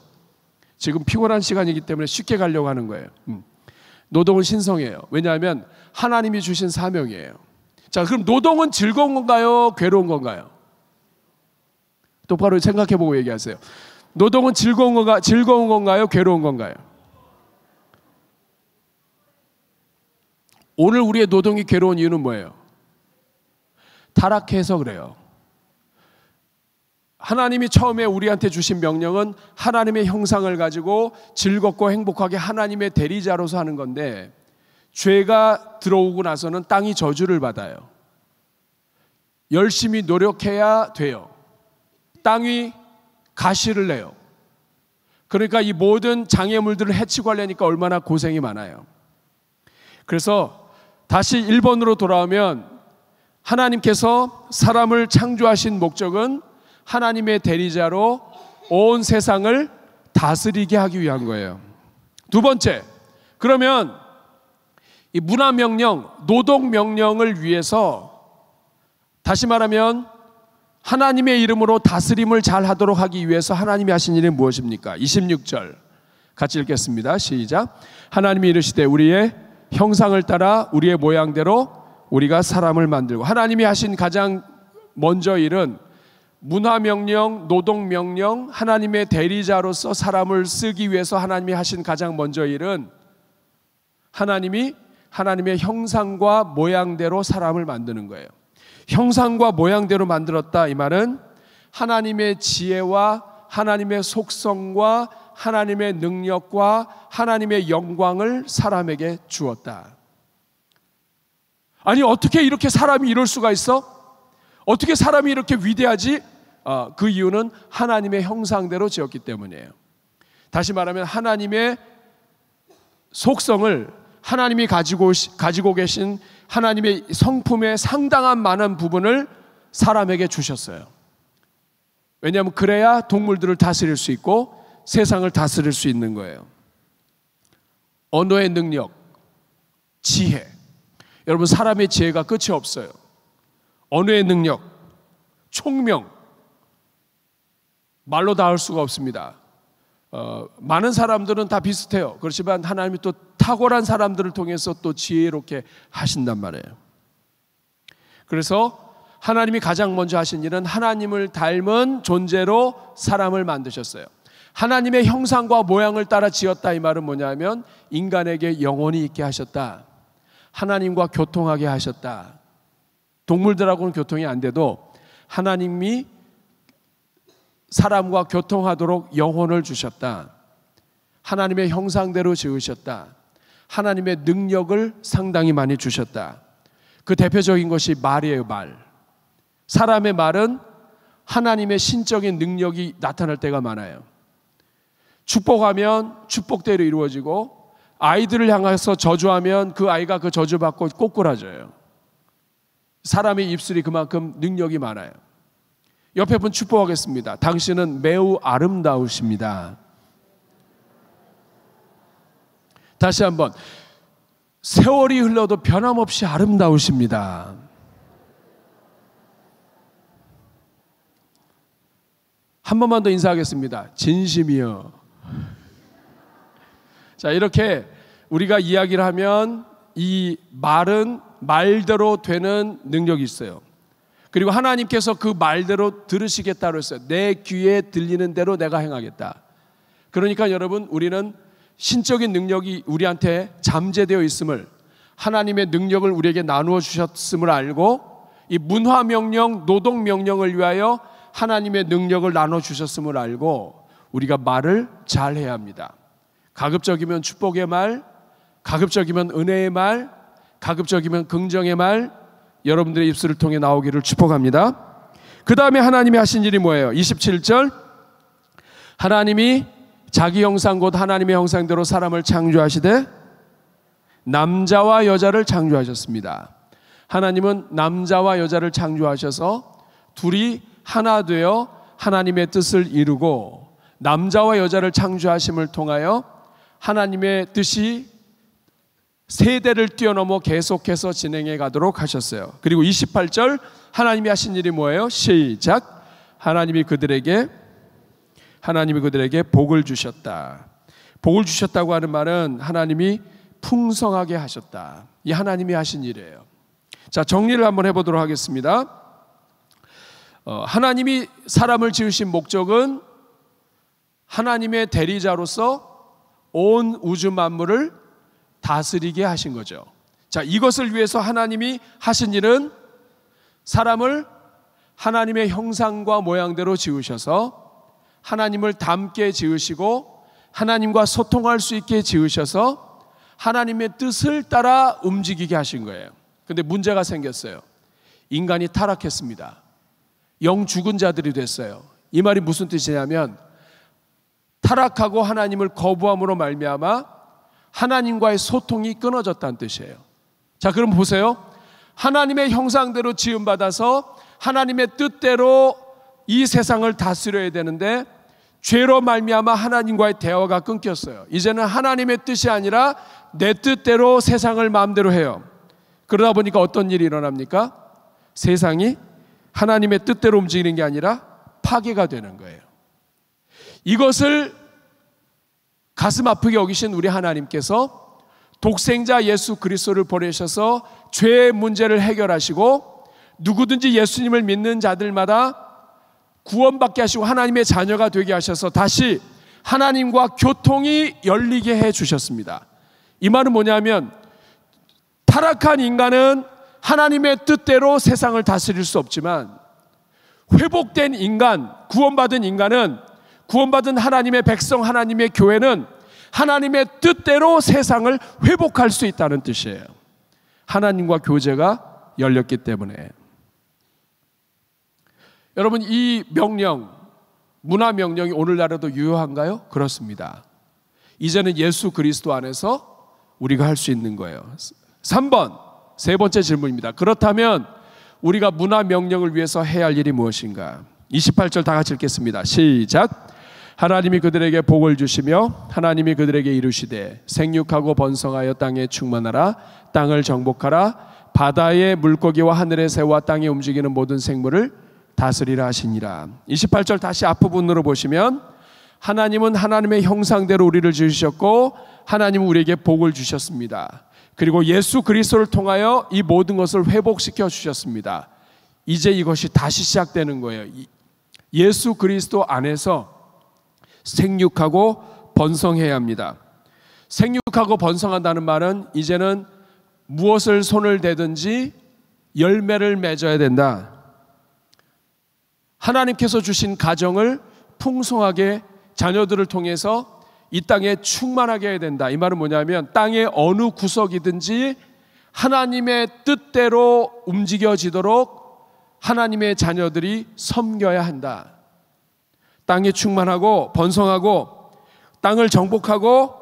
지금 피곤한 시간이기 때문에 쉽게 가려고 하는 거예요. 노동은 신성해요. 왜냐하면 하나님이 주신 사명이에요. 자, 그럼 노동은 즐거운 건가요? 괴로운 건가요? 똑바로 생각해보고 얘기하세요. 노동은 즐거운 건가요? 괴로운 건가요? 오늘 우리의 노동이 괴로운 이유는 뭐예요? 타락해서 그래요. 하나님이 처음에 우리한테 주신 명령은 하나님의 형상을 가지고 즐겁고 행복하게 하나님의 대리자로서 하는 건데, 죄가 들어오고 나서는 땅이 저주를 받아요. 열심히 노력해야 돼요. 땅이 가시를 내요. 그러니까 이 모든 장애물들을 해치고 하려니까 얼마나 고생이 많아요. 그래서 다시 1번으로 돌아오면, 하나님께서 사람을 창조하신 목적은 하나님의 대리자로 온 세상을 다스리게 하기 위한 거예요. 두 번째, 그러면 이 문화명령, 노동명령을 위해서, 다시 말하면 하나님의 이름으로 다스림을 잘 하도록 하기 위해서 하나님이 하신 일이 무엇입니까? 26절 같이 읽겠습니다. 시작. 하나님이 이르시되 우리의 형상을 따라 우리의 모양대로 우리가 사람을 만들고. 하나님이 하신 가장 먼저 일은 문화명령, 노동명령, 하나님의 대리자로서 사람을 쓰기 위해서 하나님이 하신 가장 먼저 일은 하나님이 하나님의 형상과 모양대로 사람을 만드는 거예요. 형상과 모양대로 만들었다, 이 말은 하나님의 지혜와 하나님의 속성과 하나님의 능력과 하나님의 영광을 사람에게 주었다. 아니, 어떻게 이렇게 사람이 이럴 수가 있어? 어떻게 사람이 이렇게 위대하지? 그 이유는 하나님의 형상대로 지었기 때문이에요. 다시 말하면 하나님의 속성을, 하나님이 가지고 계신 하나님의 성품의 상당한 많은 부분을 사람에게 주셨어요. 왜냐하면 그래야 동물들을 다스릴 수 있고 세상을 다스릴 수 있는 거예요. 언어의 능력, 지혜. 여러분, 사람의 지혜가 끝이 없어요. 언어의 능력, 총명, 말로 다 할 수가 없습니다. 많은 사람들은 다 비슷해요. 그렇지만 하나님이 또 탁월한 사람들을 통해서 또 지혜롭게 하신단 말이에요. 그래서 하나님이 가장 먼저 하신 일은 하나님을 닮은 존재로 사람을 만드셨어요. 하나님의 형상과 모양을 따라 지었다, 이 말은 뭐냐면 인간에게 영혼이 있게 하셨다. 하나님과 교통하게 하셨다. 동물들하고는 교통이 안 돼도 하나님이 사람과 교통하도록 영혼을 주셨다. 하나님의 형상대로 지으셨다. 하나님의 능력을 상당히 많이 주셨다. 그 대표적인 것이 말이에요, 말. 사람의 말은 하나님의 신적인 능력이 나타날 때가 많아요. 축복하면 축복대로 이루어지고, 아이들을 향해서 저주하면 그 아이가 그 저주받고 꼬꾸라져요. 사람의 입술이 그만큼 능력이 많아요. 옆에 분 축복하겠습니다. 당신은 매우 아름다우십니다. 다시 한번, 세월이 흘러도 변함없이 아름다우십니다. 한 번만 더 인사하겠습니다. 진심이요. 자, 이렇게 우리가 이야기를 하면 이 말은 말대로 되는 능력이 있어요. 그리고 하나님께서 그 말대로 들으시겠다고 했어요. 내 귀에 들리는 대로 내가 행하겠다. 그러니까 여러분, 우리는 신적인 능력이 우리한테 잠재되어 있음을, 하나님의 능력을 우리에게 나누어 주셨음을 알고, 이 문화명령, 노동명령을 위하여 하나님의 능력을 나눠 주셨음을 알고 우리가 말을 잘 해야 합니다. 가급적이면 축복의 말, 가급적이면 은혜의 말, 가급적이면 긍정의 말, 여러분들의 입술을 통해 나오기를 축복합니다. 그 다음에 하나님이 하신 일이 뭐예요? 27절, 하나님이 자기 형상 곧 하나님의 형상대로 사람을 창조하시되 남자와 여자를 창조하셨습니다. 하나님은 남자와 여자를 창조하셔서 둘이 하나 되어 하나님의 뜻을 이루고, 남자와 여자를 창조하심을 통하여 하나님의 뜻이 세대를 뛰어넘어 계속해서 진행해 가도록 하셨어요. 그리고 28절, 하나님이 하신 일이 뭐예요? 시작. 하나님이 그들에게 복을 주셨다. 복을 주셨다고 하는 말은 하나님이 풍성하게 하셨다. 이 하나님이 하신 일이에요. 자, 정리를 한번 해보도록 하겠습니다. 하나님이 사람을 지으신 목적은 하나님의 대리자로서 온 우주 만물을 다스리게 하신 거죠. 자, 이것을 위해서 하나님이 하신 일은 사람을 하나님의 형상과 모양대로 지으셔서 하나님을 닮게 지으시고 하나님과 소통할 수 있게 지으셔서 하나님의 뜻을 따라 움직이게 하신 거예요. 근데 문제가 생겼어요. 인간이 타락했습니다. 영 죽은 자들이 됐어요. 이 말이 무슨 뜻이냐면, 타락하고 하나님을 거부함으로 말미암아 하나님과의 소통이 끊어졌다는 뜻이에요. 자, 그럼 보세요. 하나님의 형상대로 지음받아서 하나님의 뜻대로 이 세상을 다스려야 되는데 죄로 말미암아 하나님과의 대화가 끊겼어요. 이제는 하나님의 뜻이 아니라 내 뜻대로 세상을 마음대로 해요. 그러다 보니까 어떤 일이 일어납니까? 세상이 하나님의 뜻대로 움직이는 게 아니라 파괴가 되는 거예요. 이것을 가슴 아프게 여기신 우리 하나님께서 독생자 예수 그리스도를 보내셔서 죄의 문제를 해결하시고 누구든지 예수님을 믿는 자들마다 구원받게 하시고 하나님의 자녀가 되게 하셔서 다시 하나님과 교통이 열리게 해 주셨습니다. 이 말은 뭐냐면, 타락한 인간은 하나님의 뜻대로 세상을 다스릴 수 없지만 회복된 인간, 구원받은 인간은, 구원받은 하나님의 백성, 하나님의 교회는 하나님의 뜻대로 세상을 회복할 수 있다는 뜻이에요. 하나님과 교제가 열렸기 때문에. 여러분, 이 명령, 문화 명령이 오늘날에도 유효한가요? 그렇습니다. 이제는 예수 그리스도 안에서 우리가 할 수 있는 거예요. 3번, 세 번째 질문입니다. 그렇다면 우리가 문화 명령을 위해서 해야 할 일이 무엇인가? 28절 다 같이 읽겠습니다. 시작. 하나님이 그들에게 복을 주시며 하나님이 그들에게 이르시되 생육하고 번성하여 땅에 충만하라. 땅을 정복하라. 바다의 물고기와 하늘의 새와 땅에 움직이는 모든 생물을 다스리라 하시니라. 28절 다시 앞부분으로 보시면, 하나님은 하나님의 형상대로 우리를 지으셨고 하나님은 우리에게 복을 주셨습니다. 그리고 예수 그리스도를 통하여 이 모든 것을 회복시켜 주셨습니다. 이제 이것이 다시 시작되는 거예요. 예수 그리스도 안에서 생육하고 번성해야 합니다. 생육하고 번성한다는 말은 이제는 무엇을 손을 대든지 열매를 맺어야 된다. 하나님께서 주신 가정을 풍성하게 자녀들을 통해서 이 땅에 충만하게 해야 된다. 이 말은 뭐냐면, 땅의 어느 구석이든지 하나님의 뜻대로 움직여지도록 하나님의 자녀들이 섬겨야 한다. 땅이 충만하고 번성하고 땅을 정복하고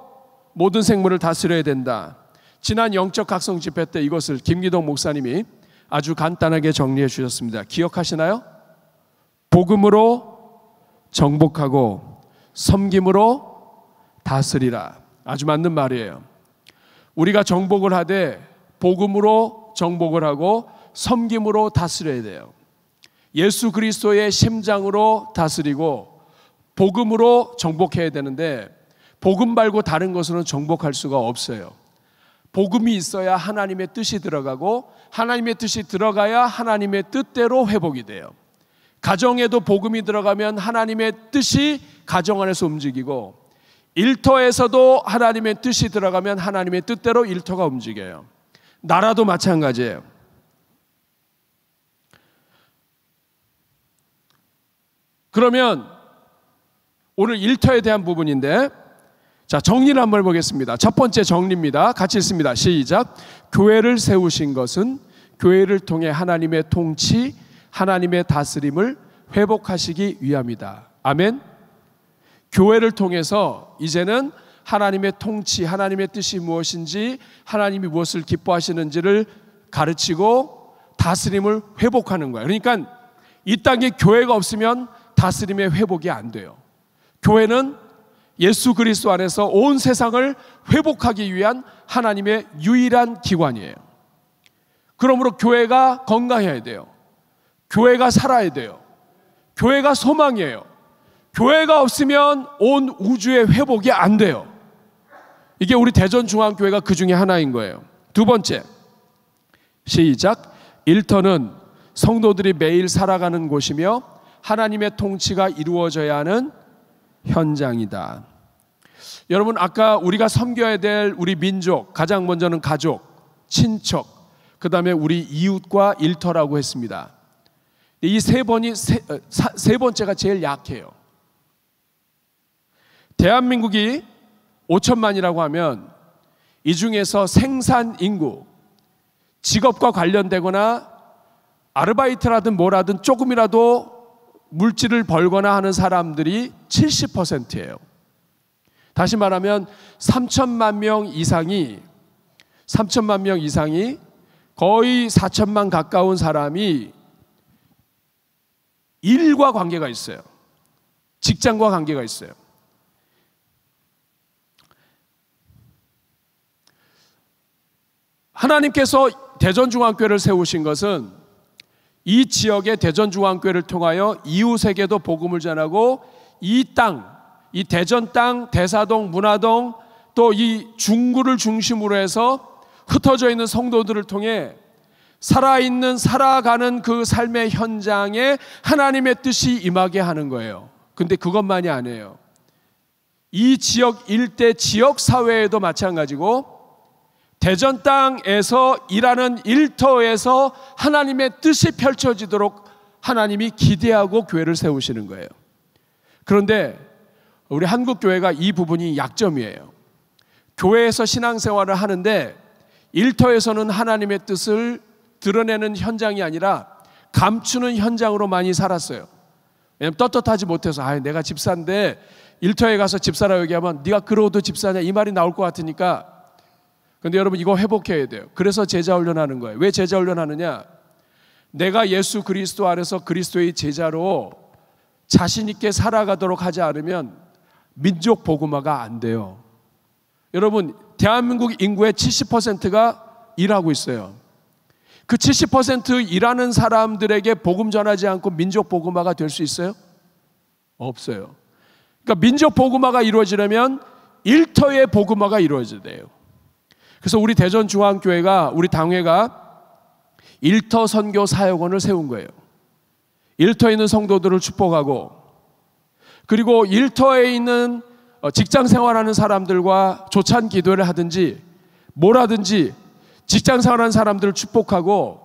모든 생물을 다스려야 된다. 지난 영적 각성 집회 때 이것을 김기동 목사님이 아주 간단하게 정리해 주셨습니다. 기억하시나요? 복음으로 정복하고 섬김으로 다스리라. 아주 맞는 말이에요. 우리가 정복을 하되 복음으로 정복을 하고 섬김으로 다스려야 돼요. 예수 그리스도의 심장으로 다스리고 복음으로 정복해야 되는데, 복음 말고 다른 것으로는 정복할 수가 없어요. 복음이 있어야 하나님의 뜻이 들어가고 하나님의 뜻이 들어가야 하나님의 뜻대로 회복이 돼요. 가정에도 복음이 들어가면 하나님의 뜻이 가정 안에서 움직이고, 일터에서도 하나님의 뜻이 들어가면 하나님의 뜻대로 일터가 움직여요. 나라도 마찬가지예요. 그러면 오늘 일터에 대한 부분인데, 자, 정리를 한번 해보겠습니다. 첫 번째 정리입니다. 같이 읽습니다. 시작. 교회를 세우신 것은 교회를 통해 하나님의 통치, 하나님의 다스림을 회복하시기 위함이다. 아멘. 교회를 통해서 이제는 하나님의 통치, 하나님의 뜻이 무엇인지, 하나님이 무엇을 기뻐하시는지를 가르치고 다스림을 회복하는 거예요. 그러니까 이 땅에 교회가 없으면 다스림의 회복이 안 돼요. 교회는 예수 그리스도 안에서 온 세상을 회복하기 위한 하나님의 유일한 기관이에요. 그러므로 교회가 건강해야 돼요. 교회가 살아야 돼요. 교회가 소망이에요. 교회가 없으면 온 우주의 회복이 안 돼요. 이게 우리 대전중앙교회가 그 중에 하나인 거예요. 두 번째, 시작. 일터는 성도들이 매일 살아가는 곳이며 하나님의 통치가 이루어져야 하는 현장이다. 여러분, 아까 우리가 섬겨야 될 우리 민족, 가장 먼저는 가족, 친척, 그 다음에 우리 이웃과 일터라고 했습니다. 이 세 번째가 제일 약해요. 대한민국이 5천만이라고 하면 이 중에서 생산 인구, 직업과 관련되거나 아르바이트라든 뭐라든 조금이라도 물질을 벌거나 하는 사람들이 70%예요. 다시 말하면 3천만 명 이상이 거의 4천만 가까운 사람이 일과 관계가 있어요. 직장과 관계가 있어요. 하나님께서 대전중앙교회를 세우신 것은 이 지역의 대전중앙교회를 통하여 이웃에게도 복음을 전하고 이 땅, 이 대전 땅, 대사동, 문화동, 또 이 중구를 중심으로 해서 흩어져 있는 성도들을 통해 살아가는 그 삶의 현장에 하나님의 뜻이 임하게 하는 거예요. 근데 그것만이 아니에요. 이 지역 일대 지역 사회에도 마찬가지고 대전 땅에서 일하는 일터에서 하나님의 뜻이 펼쳐지도록 하나님이 기대하고 교회를 세우시는 거예요. 그런데 우리 한국교회가 이 부분이 약점이에요. 교회에서 신앙생활을 하는데 일터에서는 하나님의 뜻을 드러내는 현장이 아니라 감추는 현장으로 많이 살았어요. 왜냐하면 떳떳하지 못해서 내가 집사인데 일터에 가서 집사라 얘기하면 네가 그러고도 집사냐 이 말이 나올 것 같으니까. 그런데 여러분, 이거 회복해야 돼요. 그래서 제자훈련하는 거예요. 왜 제자훈련하느냐? 내가 예수 그리스도 안에서 그리스도의 제자로 자신 있게 살아가도록 하지 않으면 민족 복음화가 안 돼요. 여러분, 대한민국 인구의 70%가 일하고 있어요. 그 70% 일하는 사람들에게 복음 전하지 않고 민족 복음화가 될 수 있어요? 없어요. 그러니까 민족 복음화가 이루어지려면 일터의 복음화가 이루어져야 돼요. 그래서 우리 대전중앙교회가, 우리 당회가 일터 선교 사역원을 세운 거예요. 일터에 있는 성도들을 축복하고, 그리고 일터에 있는 직장 생활하는 사람들과 조찬 기도를 하든지 뭘 하든지 직장 생활하는 사람들을 축복하고,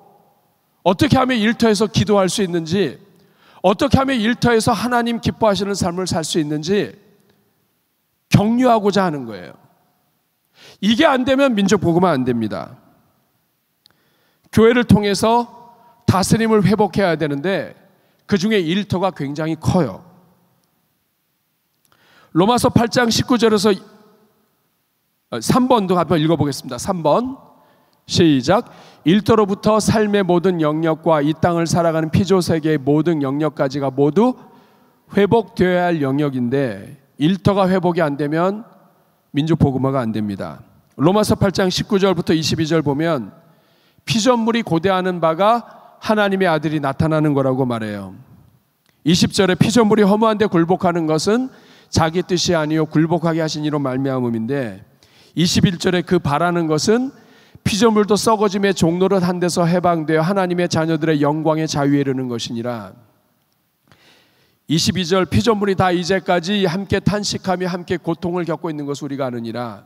어떻게 하면 일터에서 기도할 수 있는지, 어떻게 하면 일터에서 하나님 기뻐하시는 삶을 살 수 있는지 격려하고자 하는 거예요. 이게 안 되면 민족 복음화 안 됩니다. 교회를 통해서 다스림을 회복해야 되는데 그 중에 일터가 굉장히 커요. 로마서 8장 19절에서 3번도 한번 읽어보겠습니다. 3번 시작. 일터로부터 삶의 모든 영역과 이 땅을 살아가는 피조세계의 모든 영역까지가 모두 회복되어야 할 영역인데 일터가 회복이 안 되면 민족 복음화가 안 됩니다. 로마서 8장 19절부터 22절 보면 피조물이 고대하는 바가 하나님의 아들이 나타나는 거라고 말해요. 20절에 피조물이 허무한데 굴복하는 것은 자기 뜻이 아니요 굴복하게 하신 이로 말미암음인데 21절에 그 바라는 것은 피조물도 썩어짐의 종노릇 한 데서 해방되어 하나님의 자녀들의 영광의 자유에 이르는 것이니라. 22절 피조물이 다 이제까지 함께 탄식하며 함께 고통을 겪고 있는 것을 우리가 아느니라.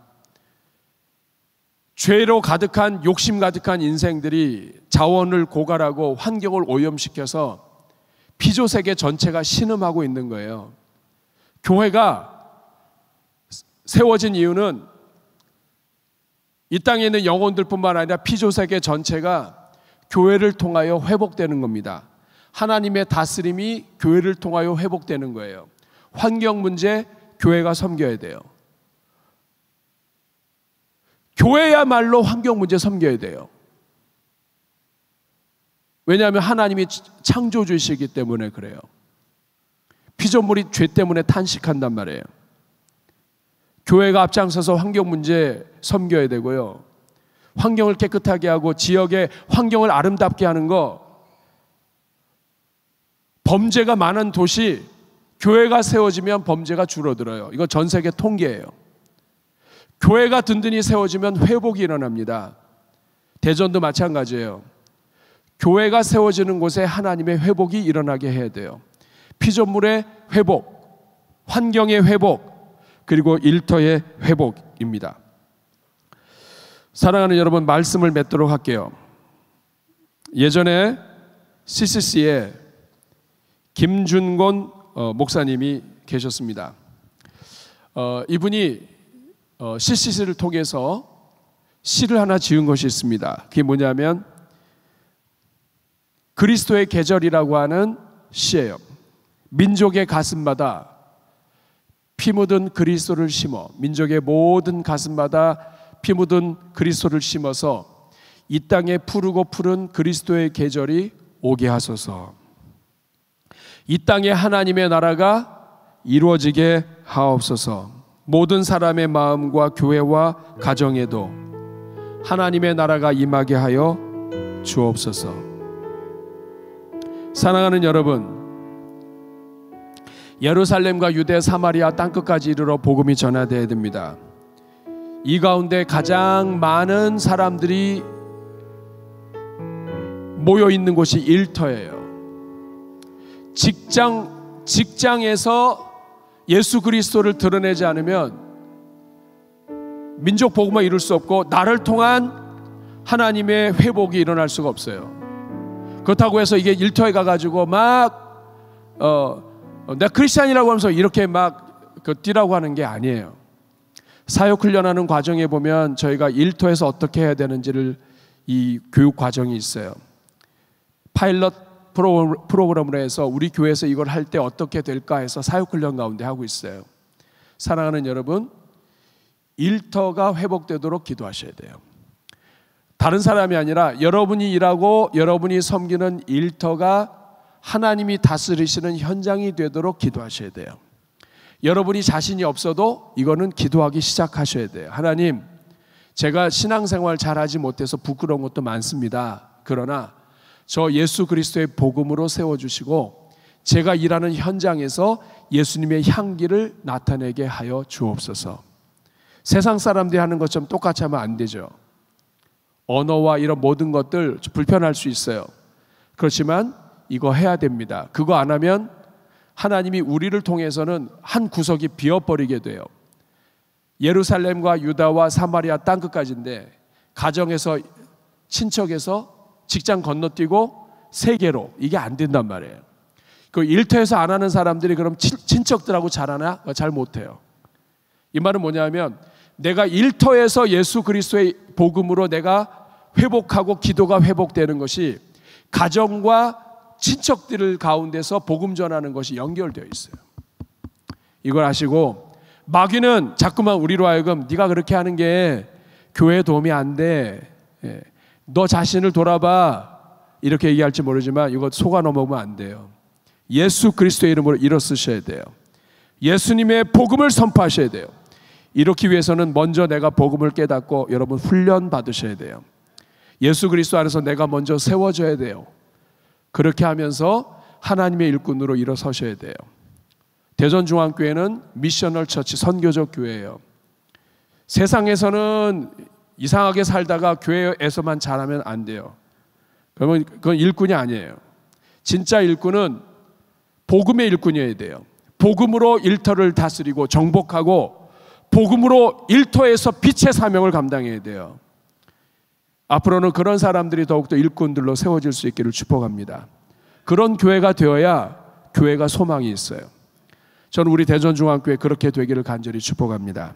죄로 가득한 욕심 가득한 인생들이 자원을 고갈하고 환경을 오염시켜서 피조세계 전체가 신음하고 있는 거예요. 교회가 세워진 이유는 이 땅에 있는 영혼들뿐만 아니라 피조세계 전체가 교회를 통하여 회복되는 겁니다. 하나님의 다스림이 교회를 통하여 회복되는 거예요. 환경 문제 교회가 섬겨야 돼요. 교회야말로 환경 문제 섬겨야 돼요. 왜냐하면 하나님이 창조주이시기 때문에 그래요. 피조물이 죄 때문에 탄식한단 말이에요. 교회가 앞장서서 환경 문제 섬겨야 되고요. 환경을 깨끗하게 하고 지역의 환경을 아름답게 하는 거. 범죄가 많은 도시, 교회가 세워지면 범죄가 줄어들어요. 이거 전 세계 통계예요. 교회가 든든히 세워지면 회복이 일어납니다. 대전도 마찬가지예요. 교회가 세워지는 곳에 하나님의 회복이 일어나게 해야 돼요. 피조물의 회복, 환경의 회복, 그리고 일터의 회복입니다. 사랑하는 여러분, 말씀을 맺도록 할게요. 예전에 CCC에 김준곤 목사님이 계셨습니다. 이분이 CCC를 통해서 시를 하나 지은 것이 있습니다. 그게 뭐냐면 그리스도의 계절이라고 하는 시예요. 민족의 가슴마다 피 묻은 그리스도를 심어, 민족의 모든 가슴마다 피 묻은 그리스도를 심어서 이 땅에 푸르고 푸른 그리스도의 계절이 오게 하소서. 이 땅에 하나님의 나라가 이루어지게 하옵소서. 모든 사람의 마음과 교회와 가정에도 하나님의 나라가 임하게 하여 주옵소서. 사랑하는 여러분, 예루살렘과 유대 사마리아 땅끝까지 이르러 복음이 전하되어야 됩니다. 이 가운데 가장 많은 사람들이 모여 있는 곳이 일터예요. 직장에서 예수 그리스도를 드러내지 않으면 민족 복음을 이룰 수 없고 나를 통한 하나님의 회복이 일어날 수가 없어요. 그렇다고 해서 이게 일터에 가가지고 막 내가 크리스찬이라고 하면서 이렇게 막 뛰라고 하는 게 아니에요. 사역 훈련하는 과정에 보면 저희가 일터에서 어떻게 해야 되는지를 이 교육 과정이 있어요. 파일럿 프로그램으로 해서 우리 교회에서 이걸 할 때 어떻게 될까 해서 사역 훈련 가운데 하고 있어요. 사랑하는 여러분, 일터가 회복되도록 기도하셔야 돼요. 다른 사람이 아니라 여러분이 일하고 여러분이 섬기는 일터가 하나님이 다스리시는 현장이 되도록 기도하셔야 돼요. 여러분이 자신이 없어도 이거는 기도하기 시작하셔야 돼요. 하나님, 제가 신앙생활 잘하지 못해서 부끄러운 것도 많습니다. 그러나 저 예수 그리스도의 복음으로 세워주시고 제가 일하는 현장에서 예수님의 향기를 나타내게 하여 주옵소서. 세상 사람들이 하는 것처럼 똑같이 하면 안 되죠. 언어와 이런 모든 것들 불편할 수 있어요. 그렇지만 이거 해야 됩니다. 그거 안 하면 하나님이 우리를 통해서는 한 구석이 비어버리게 돼요. 예루살렘과 유다와 사마리아 땅끝까지인데 가정에서, 친척에서, 직장 건너뛰고 세계로, 이게 안 된단 말이에요. 그 일터에서 안 하는 사람들이 그럼 친척들하고 잘하나? 잘 못해요. 이 말은 뭐냐면 내가 일터에서 예수 그리스도의 복음으로 내가 회복하고 기도가 회복되는 것이 가정과 친척들 가운데서 복음 전하는 것이 연결되어 있어요. 이걸 아시고 마귀는 자꾸만 우리로 하여금 네가 그렇게 하는 게 교회에 도움이 안 돼, 너 자신을 돌아봐, 이렇게 얘기할지 모르지만 이거 속아 넘어가면 안 돼요. 예수 그리스도의 이름으로 일어서셔야 돼요. 예수님의 복음을 선포하셔야 돼요. 이렇기 위해서는 먼저 내가 복음을 깨닫고 여러분 훈련 받으셔야 돼요. 예수 그리스도 안에서 내가 먼저 세워져야 돼요. 그렇게 하면서 하나님의 일꾼으로 일어서셔야 돼요. 대전중앙교회는 미셔널 처치, 선교적 교회예요. 세상에서는 이상하게 살다가 교회에서만 잘하면 안 돼요. 그러면 그건 일꾼이 아니에요. 진짜 일꾼은 복음의 일꾼이어야 돼요. 복음으로 일터를 다스리고 정복하고 복음으로 일터에서 빛의 사명을 감당해야 돼요. 앞으로는 그런 사람들이 더욱더 일꾼들로 세워질 수 있기를 축복합니다. 그런 교회가 되어야 교회가 소망이 있어요. 저는 우리 대전중앙교회 그렇게 되기를 간절히 축복합니다.